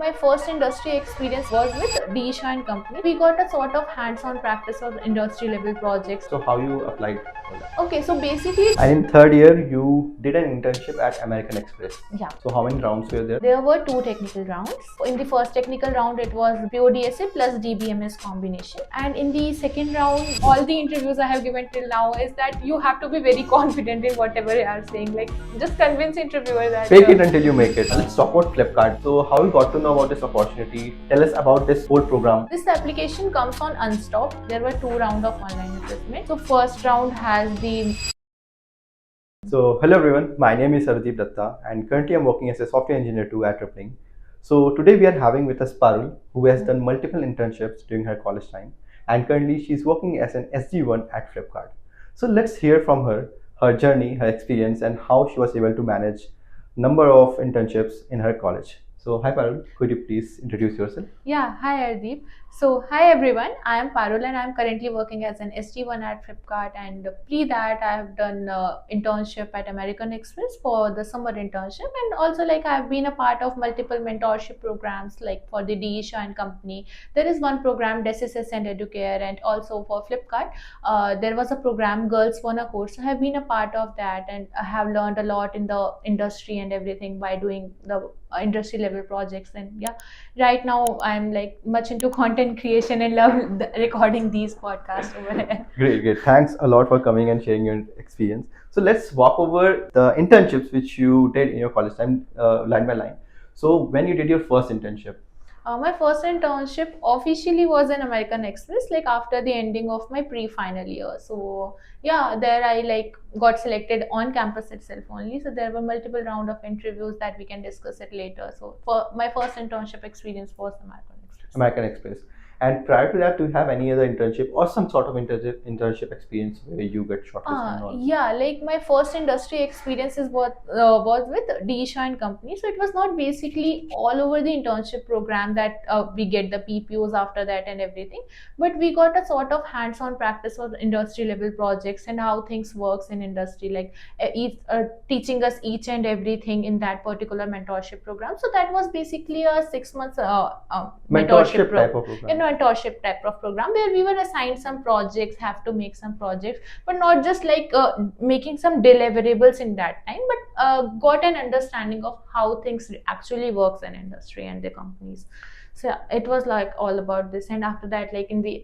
my first industry experience was with Disha and Company. We got a sort of hands-on practice of industry level projects. So how you applied for that? Okay, so basically, And in third year, you did an internship at American Express. yeah. So how many rounds were there? There were two technical rounds. In the first technical round, it was PODSA plus DBMS combination. And in the second round, all the interviews I have given till now is that you have to be very confident in whatever you are saying. Like, just convince interviewer that... Fake it until you make it. Let's talk about Flipkart. So how you got to know about this opportunity? Tell us about this whole program. This application comes on Unstop. There were two rounds of online assessment. So first round has the... So hello everyone, my name is Arideep and currently I'm working as a software engineer too at Rippling. So today we are having with us Parul, who has done multiple internships during her college time, and currently she's working as an SG1 at Flipkart. So let's hear from her, her journey, her experience, and how she was able to manage number of internships in her college. So hi Parul, could you please introduce yourself? Yeah, hi Arideep. So hi everyone, I am Parul and I am currently working as an SG1 at Flipkart, and pre that I have done internship at American Express for the summer internship, and also like I have been a part of multiple mentorship programs like for the Disha and Company. There is one program DSSS and Educare, and also for Flipkart there was a program Girls Wanna Course. I have been a part of that and I have learned a lot in the industry and everything by doing the industry level projects. And yeah, right now I'm like much into content creation and love recording these podcasts over here. Great. Thanks a lot for coming and sharing your experience. So let's walk over the internships which you did in your college time, line by line. So when you did your first internship? My first internship officially was in American Express, like after the ending of my pre-final year. So yeah, there I like got selected on campus itself only. So there were multiple round of interviews that we can discuss it later. So for my first internship experience was American Express. American Express. And prior to that, do you have any other internship or some sort of internship experience where you get shortlisted? And all? Yeah, like my first industry experience is what was with Disha and Company. So it was not basically all over the internship program that we get the PPOs after that and everything, but we got a sort of hands-on practice of industry level projects and how things works in industry, like teaching us each and everything in that particular mentorship program. So that was basically a 6 months mentorship type of program. Mentorship type of program where we were assigned some projects, have to make some projects, but not just like making some deliverables in that time, but got an understanding of how things actually works in industry and the companies. So yeah, it was like all about this. And after that, like in the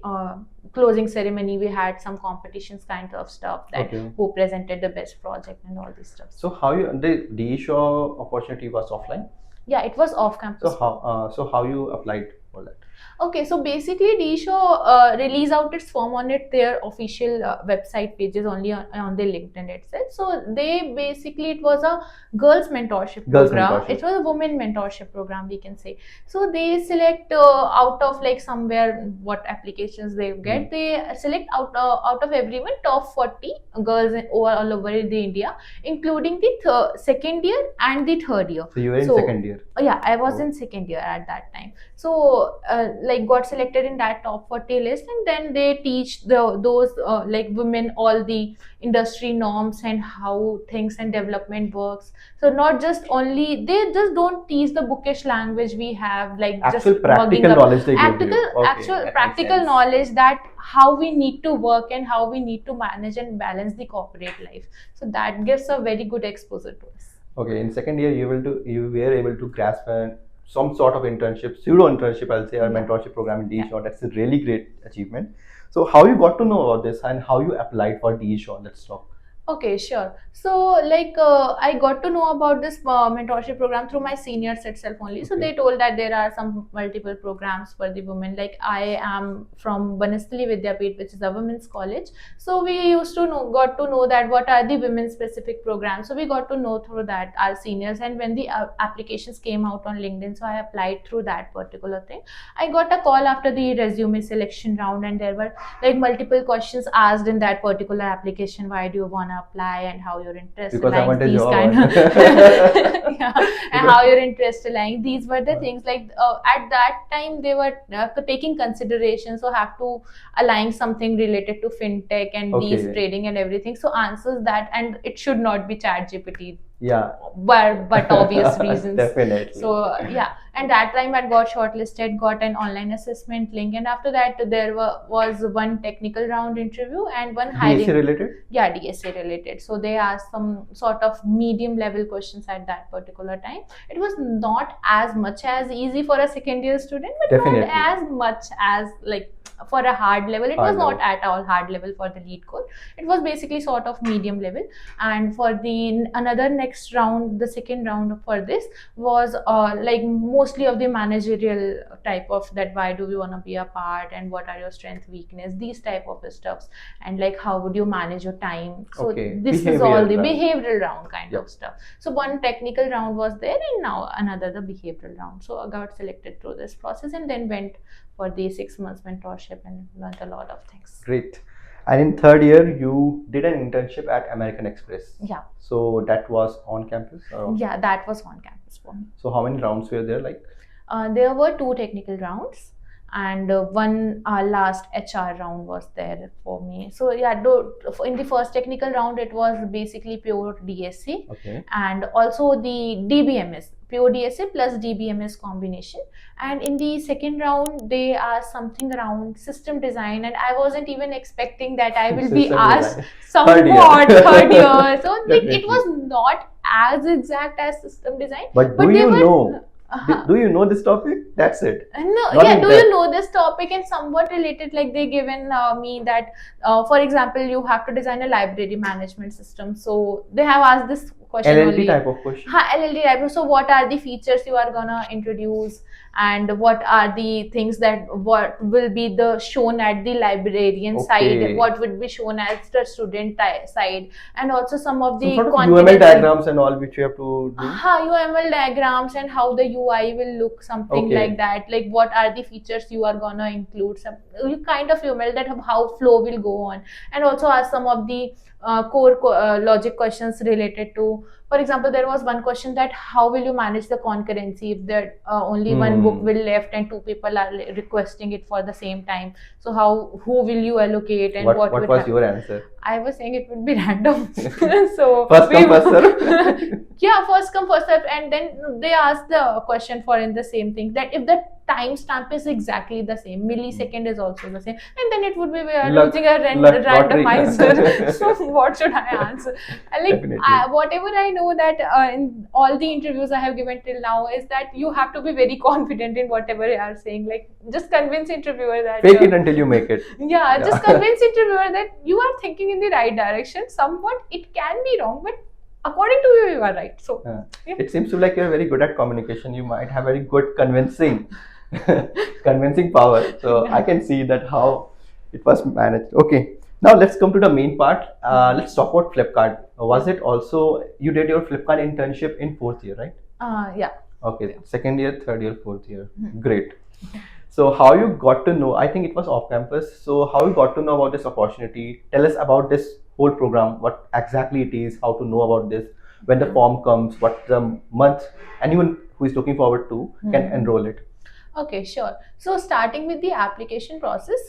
closing ceremony, we had some competitions kind of stuff that who presented the best project and all this stuff. So how you the issue opportunity was offline? Yeah, it was off campus. So how you applied for that? Okay, so basically Disha release out its form on their official website pages only on their LinkedIn itself. So they basically, it was a girls mentorship program. It was a women mentorship program, we can say. So they select out of like somewhere what applications they get. They select out of everyone top 40 girls all over the India, including the second year and the third year. So you were in second year? Yeah, I was in second year at that time. So like got selected in that top 40 list, and then they teach those like women all the industry norms and how things and development works. So not just only, they just don't teach the bookish language we have, like actual just practical knowledge they give you. Actual practical knowledge that how we need to work and how we need to manage and balance the corporate life. So that gives a very good exposure to us. Okay, in second year you were able to grasp some sort of internship, pseudo internship, I'll say, or mentorship program in Disha. That's a really great achievement. So how you got to know about this and how you applied for Disha? Let's talk. Okay, sure. So like I got to know about this mentorship program through my seniors itself only. So they told that there are some multiple programs for the women. Like I am from Banastali Vidyapeeth, which is a women's college. So we used to got to know that what are the women specific programs. So we got to know through that, our seniors. And when the applications came out on LinkedIn, so I applied through that particular thing. I got a call after the resume selection round, and there were like multiple questions asked in that particular application. Why do you want to apply, and how your interest aligns, these kind of yeah, and how your interest aligns. These were the things like at that time they were taking consideration, so have to align something related to fintech and these trading and everything. So answers that, and it should not be chat GPT. Yeah, but obvious reasons. Definitely. So yeah, and that time I got shortlisted, got an online assessment link, and after that there was one technical round interview and one hiring. DSA related? Yeah, DSA related. So they asked some sort of medium level questions at that particular time. It was not as much as easy for a second year student, but Definitely. not as much as like for a hard level. It Hard was not level. at all hard level for the lead core. It was basically sort of medium level. And for the another next round, the second round for this was like mostly of the managerial type of that, why do you want to be a part and what are your strength, weakness, these type of stuffs, and like how would you manage your time. So Okay. this is all the Behavioral round. behavioral round kind Yep. of stuff. So one technical round was there and now another the behavioral round. So I got selected through this process and then went for the 6 months mentorship and learned a lot of things. Great. And in third year, you did an internship at American Express. Yeah. So that was on campus? Or? Yeah, that was on campus for me. So how many rounds were there? Like There were 2 technical rounds and one last HR round was there for me. So yeah, in the first technical round it was basically pure DSC, okay. and also the DBMS, pure DSA plus DBMS combination. And in the second round they asked something around system design, and I wasn't even expecting that I will be System asked design. somewhat third year. So like Definitely. it was not as exact as system design. But But do they you were- know? Do you know this topic? That's it. No, Not yeah, in do depth. you know this topic and somewhat related, like they given me that, for example, you have to design a library management system. So they have asked this question LLD only. type of question. LLD type. So what are the features you are gonna introduce, and what are the things that what will be the shown at the librarian Okay. side, what would be shown as the student side, and also some of the Some sort of confidential- UML diagrams and all which you have to do. UML diagrams and how the UI will look, something Okay. like that. Like what are the features you are gonna include, some you kind of UML that how flow will go on, and also ask some of the core logic questions related to. For example, there was one question that how will you manage the concurrency if there only one book will left and 2 people are requesting it for the same time. So who will you allocate and What would was happen? your answer? I was saying it would be random. So First come, first serve. yeah, first come first serve, and then they ask the question for in the same thing, that if the timestamp is exactly the same, millisecond is also the same, and then it would be we are Luck- using a luck randomizer. lottery. So what should I answer? Like Definitely. whatever I know that in all the interviews I have given till now is that you have to be very confident in whatever you are saying. Like just convince interviewer that Fake it until you make it. yeah, just Yeah. convince interviewer that you are thinking in the right direction. Somewhat it can be wrong, but according to you, you are right. So yeah. It seems to like you're very good at communication. You might have very good convincing power. So Yeah. I can see that how it was managed. Okay. Now let's come to the main part. Let's talk about Flipkart. Was it also you did your Flipkart internship in fourth year, right? Yeah. Okay, second year, third year, fourth year. Great. So how you got to know? I think it was off campus. So how you got to know about this opportunity? Tell us about this whole program. What exactly it is? How to know about this? When the form comes? What the month? Anyone who is looking forward to can enroll it. Okay, sure. So starting with the application process,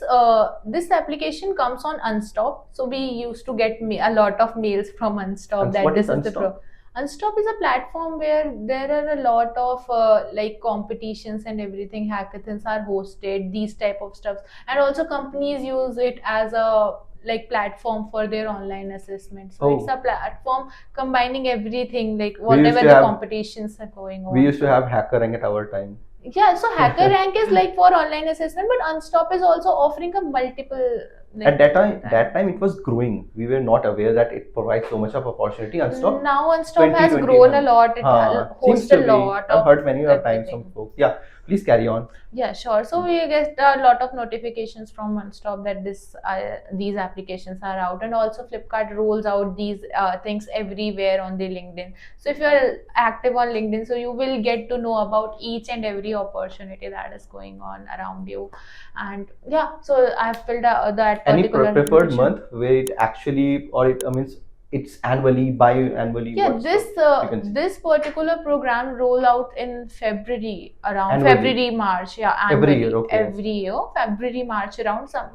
this application comes on Unstop. So we used to get a lot of mails from Unstop that What this is is the Unstop? Unstop is a platform where there are a lot of like competitions and everything. Hackathons are hosted, these type of stuff, and also companies use it as a like platform for their online assessment. So it's a platform combining everything, like whatever the competitions are going on. We used to have HackerRank at our time. Yeah, so HackerRank is like for online assessment, but Unstop is also offering a multiple. At Like, that time it was growing. We were not aware that it provides so much of opportunity. Unstop. Now Unstop has grown a lot. It Seems hosts to a be. lot. I've heard many of times everything. some folks. Yeah, please carry on. Yeah, sure. So we get a lot of notifications from Unstop that these applications are out, and also Flipkart rolls out these things everywhere on the LinkedIn. So if you are active on LinkedIn, so you will get to know about each and every opportunity that is going on around you. And yeah, so I've filled out that Any particular preferred information. month where it actually, or it means it's annually, biannually? Yeah, what's the frequency? this particular program roll out in February, around Annually? February, March. Yeah, Every annually. year, okay. Every year, February, March, around some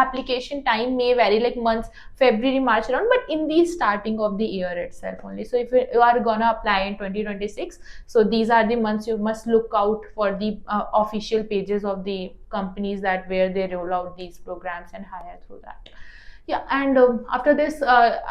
application time may vary, like months, February, March around, but in the starting of the year itself only. So if you are gonna apply in 2026, so these are the months you must look out for the official pages of the companies that where they roll out these programs and hire through that. Yeah, and after this,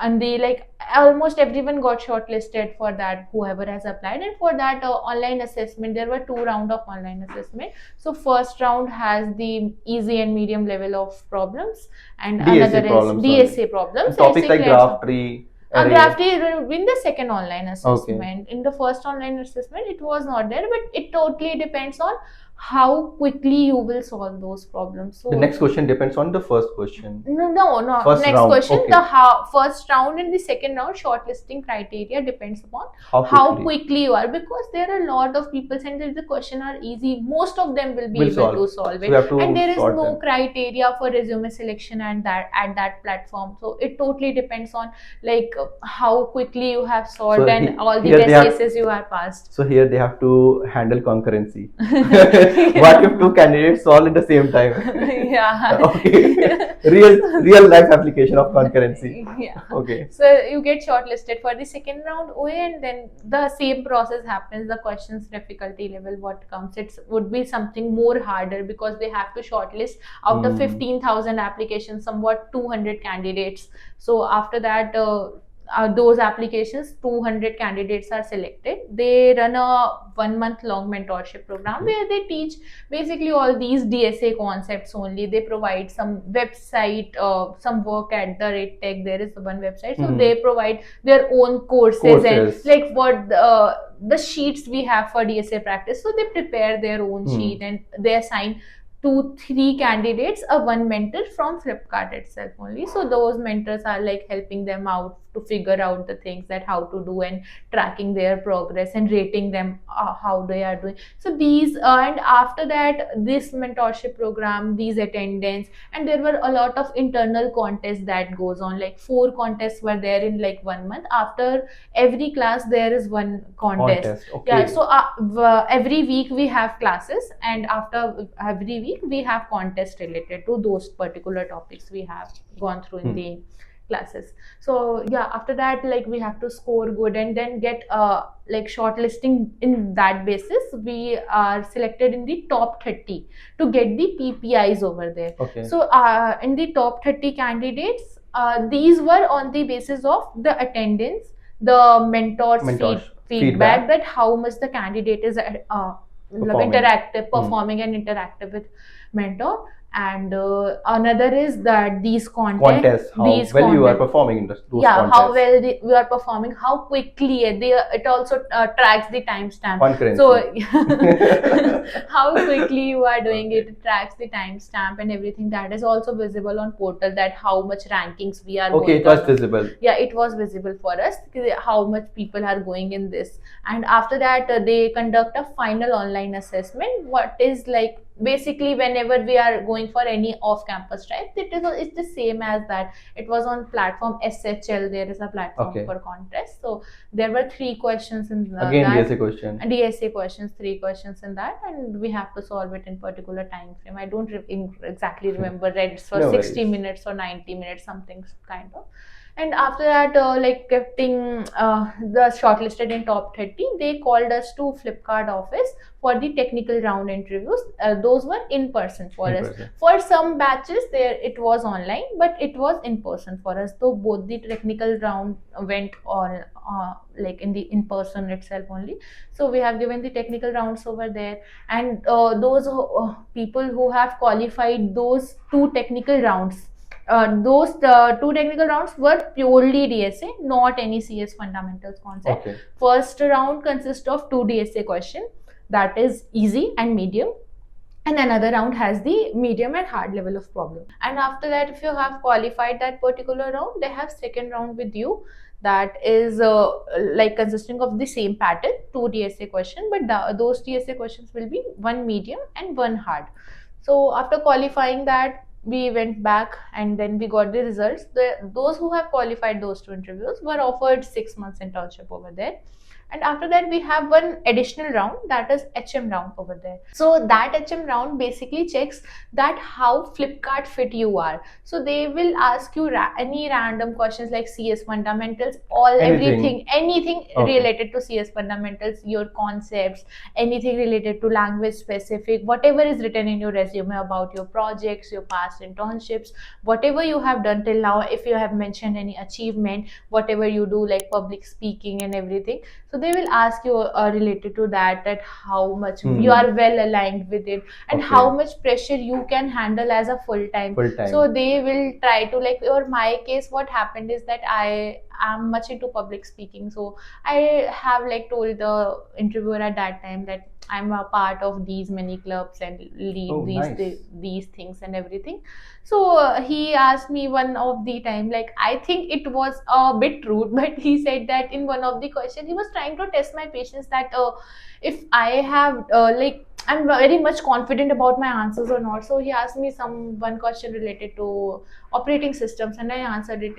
and the like almost everyone got shortlisted for that, whoever has applied. And for that online assessment, there were 2 rounds of online assessment. So first round has the easy and medium level of problems, and DSA another problems is DSA only. problems. And topics like basically graph tree, array. graph tree will be in the second online Okay. assessment. In the first online assessment, it was not there, but it totally depends on how quickly you will solve those problems. So The next question depends on the first question. no. First Next round, question, okay. the first round and the second round shortlisting criteria depends upon how quickly you are, because there are a lot of people, and if the question are easy, most of them will be Will able solve. to solve So it. we have to And there is sort no them. criteria for resume selection and that at that platform. So it totally depends on like how quickly you have solved So and all the here they test have- cases you have passed. So here they have to handle concurrency. What if 2 candidates solve at the same time? Yeah. Okay. Real life application of concurrency. Yeah. Okay. So you get shortlisted for the second round OA, and then the same process happens. The questions difficulty level, what comes, it would be something more harder, because they have to shortlist out of 15,000 applications, somewhat 200 candidates. So after that, those applications, 200 candidates are selected. They run a 1 month long mentorship program where they teach basically all these DSA concepts only. They provide some website, some work at the Red Tech. There is one website, so they provide their own courses. And like what the sheets we have for DSA practice. So they prepare their own sheet, and they assign 2-3 candidates, one mentor from Flipkart itself only. So those mentors are like helping them out to figure out the things that how to do, and tracking their progress and rating them how they are doing. So these and after that, this mentorship program, these attendance, and there were a lot of internal contests that goes on. Like 4 contests were there in like 1 month. After every class there is one contest. Okay. Yeah, so every week we have classes, and after every week we have contests related to those particular topics we have gone through in the classes. So yeah, after that, like we have to score good and then get like shortlisting. In that basis, we are selected in the top 30 to get the PPIs over there. Okay. So in the top 30 candidates, these were on the basis of the attendance, the mentors feedback, that how much the candidate is performing and interactive with mentor. And another is that these contests, how well you are performing in those contests. How well you are performing, how quickly it also tracks the timestamp. Concurrency. So how quickly you are doing it tracks the timestamp, and everything that is also visible on portal, that how much rankings we are okay, it was visible. Yeah, it was visible for us how much people are going in this. And after that, they conduct a final online assessment. What is like basically whenever we are going for any off-campus tribe, it's the same as that. It was on platform SHL. There is a platform for contest. So there were 3 questions in again that. DSA question. DSA questions, 3 questions in that, and we have to solve it in particular time frame. I don't exactly remember. It's for 60 minutes or 90 minutes, something kind of. And after that, like getting the shortlisted in top 30, they called us to Flipkart office for the technical round interviews. Those were in person for us. For some batches, there it was online, but it was in person for us. So both the technical round went on like in person itself only. So we have given the technical rounds over there, and those people who have qualified those 2 technical rounds. Those 2 technical rounds were purely DSA, not any CS fundamentals concept. First round consists of 2 DSA questions, that is easy and medium, and another round has the medium and hard level of problem. And after that, if you have qualified that particular round, they have second round with you, that is like consisting of the same pattern, 2 DSA questions, but those DSA questions will be 1 medium and 1 hard. So after qualifying that, we went back and then we got the results. Those who have qualified those 2 interviews were offered 6 months internship over there. and after that we have one additional round, that is HM round over there. So that HM round basically checks that how Flipkart fit you are. So they will ask you any random questions like CS fundamentals, anything Okay. related to CS fundamentals, your concepts, anything related to language specific, whatever is written in your resume about your projects, your past internships, whatever you have done till now, if you have mentioned any achievement, whatever you do like public speaking and everything. So they will ask you related to that how much you are well aligned with it, and Okay. how much pressure you can handle as a full time. So they will try to, like, or my case, what happened is that I am much into public speaking. So I have like told the interviewer at that time that I'm a part of these many clubs and lead these things and everything. So he asked me one of the time, like, I think it was a bit rude, but he said that in one of the questions he was trying to test my patience, that if I have like I'm very much confident about my answers or not. So he asked me one question related to operating systems, and I answered it.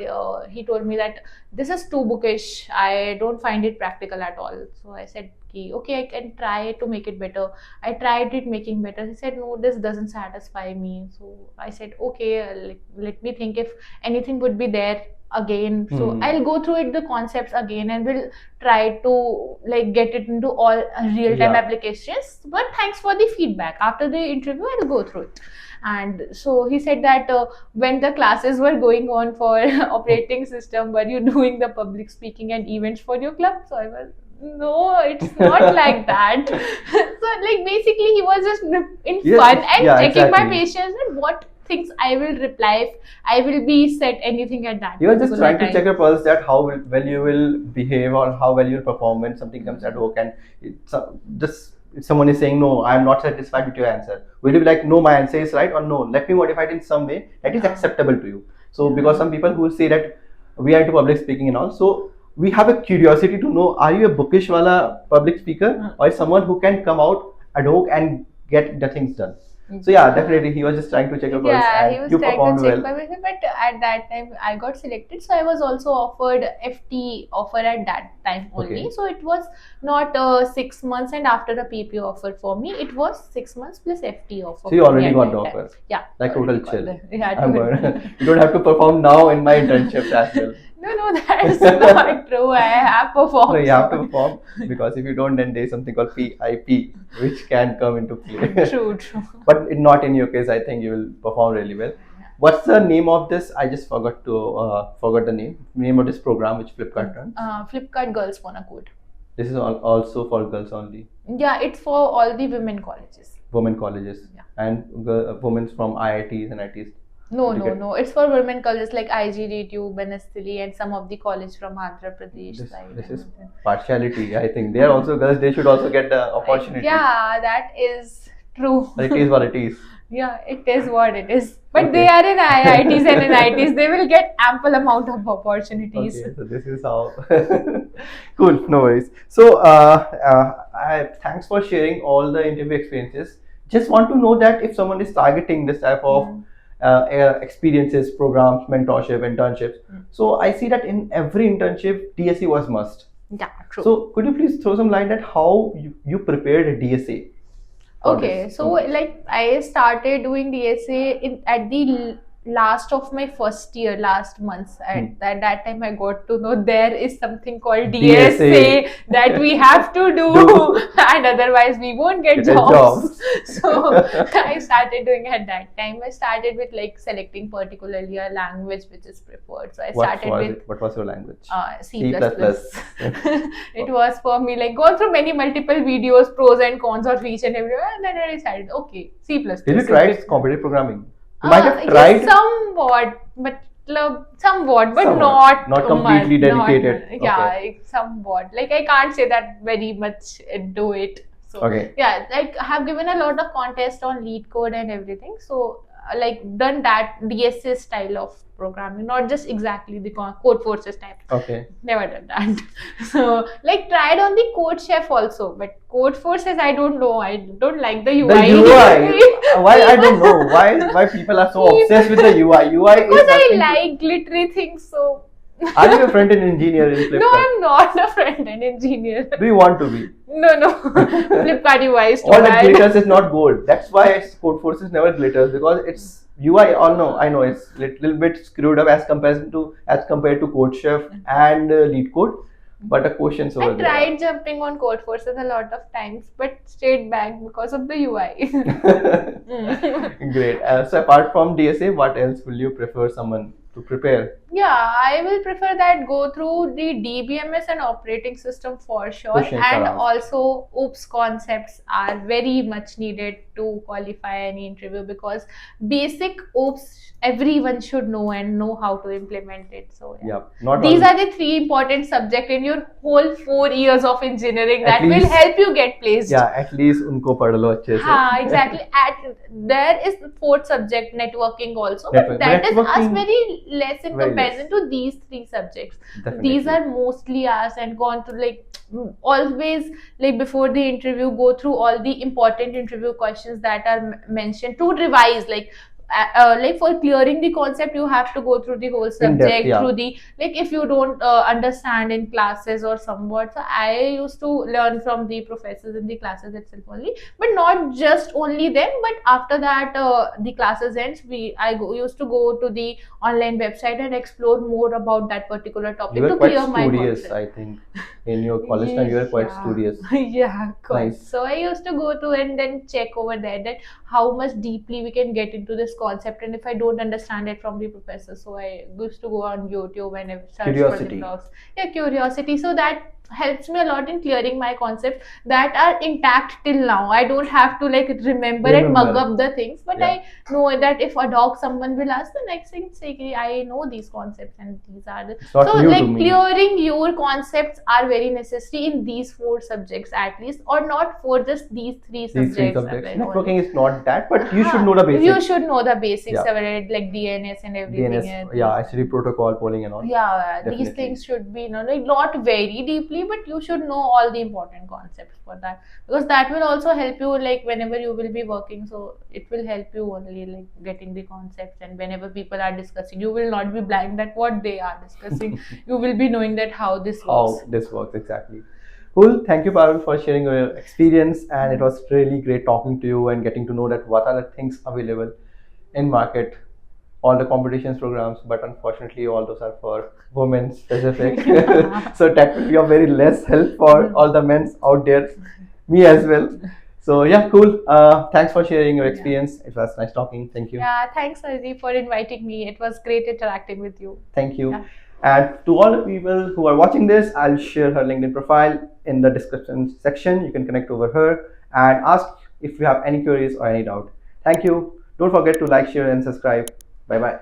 He told me that this is too bookish. I don't find it practical at all. So I said, okay, I can try to make it better. I tried it making better. He said, no, this doesn't satisfy me. So I said, okay, let me think if anything would be there again. So I'll go through it, the concepts again, and we'll try to like get it into all real-time applications. But thanks for the feedback. After the interview, I'll go through it. And so he said that when the classes were going on for operating system, were you doing the public speaking and events for your club? So I was, no, it's not like that. So like basically he was just in fun and checking my patience and what things I will reply if I will be said anything at that. You are just trying to check your pulse, that how well you will behave or how well you perform when something comes at work, and just if someone is saying, no, I am not satisfied with your answer, will you be like, no, my answer is right, or no, let me modify it in some way that is acceptable to you? So because some people who will say that we are into public speaking and all, so we have a curiosity to know, are you a bookish wala public speaker or someone who can come out ad hoc and get the things done? So yeah, definitely he was just trying to check your pulse, and he was you trying performed to check well. my vision, but at that time I got selected, so I was also offered FT offer at that time only. Okay. So it was not 6 months, and after the PPO offer for me, it was 6 months plus FT offer. So you already got the offer. Yeah. Like total chill. Yeah, I'm going. You don't have to perform now in my internships as well. No, that's not true. I have performed. No, you have to perform, because if you don't, then there's something called PIP, which can come into play. True. But not in your case. I think you will perform really well. What's the name of this? I just forgot the name of this program which Flipkart runs. Flipkart Girls Wanna Code. This is also for girls only. Yeah, it's for all the women colleges. Women colleges. Yeah. And women from IITs and ITs. No. It's for women colleges like IGDTU, Benestili, and some of the college from Andhra Pradesh side. This is partiality. I think they are also girls. They should also get the opportunity. Yeah, that is true. It is what it is. Yeah, it is what it is. But they are in IITs and in ITs. They will get ample amount of opportunities. Okay, so this is how. Cool, no worries. So, thanks for sharing all the interview experiences. Just want to know that if someone is targeting this type of experiences, programs, mentorship, internships. So I see that in every internship, DSA was must. Yeah, true. So could you please throw some light at how you prepared a DSA? Okay, so like I started doing DSA at the last of my first year, last month. At that time I got to know there is something called DSA that we have to do and otherwise we won't get jobs. So I started doing at that time. I started with like selecting particularly a language which is preferred. So I started with what was your language? C++. It was for me like go through multiple videos, pros and cons of each and everywhere, and then I decided okay, C++. Did you try competitive programming? You might have tried. Yes, somewhat, but not completely dedicated. Somewhat. Like I can't say that very much do it. So yeah, like I have given a lot of contests on lead code and everything. So like done that DSA style of programming, not just exactly the code forces type. Okay. Never done that. So like tried on the code chef also, but code forces I don't know. I don't like the UI. The UI. Why I don't know why people are so obsessed with the UI. UI because I like glittery things. So Are you a front-end engineer in Flipkart? No, I'm not a front-end engineer. Do you want to be? No. Flipkart UI is too All that bad. glitters is not gold. That's why Codeforces never glitters, because it's UI. I know it's little bit screwed up as compared to CodeChef and Lead Code. But the questions over I tried jumping on Codeforces a lot of times, but stayed back because of the UI. there. Great. So apart from DSA, what else will you prefer someone to prepare? Yeah, I will prefer that go through the DBMS and operating system for sure. Questions are And asked. also OOPS concepts are very much needed to qualify any interview, because basic OOPS everyone should know and know how to implement it. So Yeah. Not these only- are the 3 important subjects in your whole 4 years of engineering At that will least- help you get placed. Yeah, at least unko पढ़ लो अच्छे से. हाँ, exactly. There is the 4th subject, networking also, Network- but that is networking- asked very less in very comparison to these 3 subjects. Definitely. These are mostly asked and gone through, like always, like before the interview, go through all the important interview questions that are mentioned to revise, like for clearing the concept you have to go through the whole subject, yeah. through the, like if you don't understand in classes or somewhat. So I used to learn from the professors in the classes itself only, but not just only them, but after that the classes ends, used to go to the online website and explore more about that particular topic You were to quite clear my studious, concept. I think. In your college time, you were quite Yeah. studious. Yeah, quite. Nice. So I used to go to and then check over there that how much deeply we can get into this concept, and if I don't understand it from the professor, so I used to go on YouTube and search for the Curiosity. blogs. Yeah, curiosity. So that helps me a lot in clearing my concepts that are intact till now. I don't have to like remember and mug Remember. up the things, but Yeah. I know that if a dog someone will ask, the next thing say I know these concepts and these are the It's not so new to like me. clearing your concepts are very necessary in these 4 subjects at least, or not for just these 3 subjects. These three subjects. alone. Networking is not that, but you should Huh. know the basics. You should know the basics Yeah. of it, like DNS and everything. DNS, yeah, actually protocol polling and all. Yeah, Definitely. these things should be like not very deeply, but you should know all the important concepts for that, because that will also help you like whenever you will be working. So it will help you only like getting the concepts, and whenever people are discussing, you will not be blind that what they are discussing. You will be knowing that how this works. How this works exactly. Cool. Thank you, Parul, for sharing your experience, and it was really great talking to you and getting to know that what are the things available in market, all the competitions programs, but unfortunately all those are for women specific. So that will be of very less help for all the men out there, me as well. So yeah, cool. Thanks for sharing your experience. It was nice talking. Thank you. Yeah, thanks Arideep for inviting me. It was great interacting with you. Thank you. Yeah. And to all the people who are watching this, I'll share her LinkedIn profile in the description section. You can connect over her and ask if you have any queries or any doubt. Thank you. Don't forget to like, share, and subscribe. Bye bye.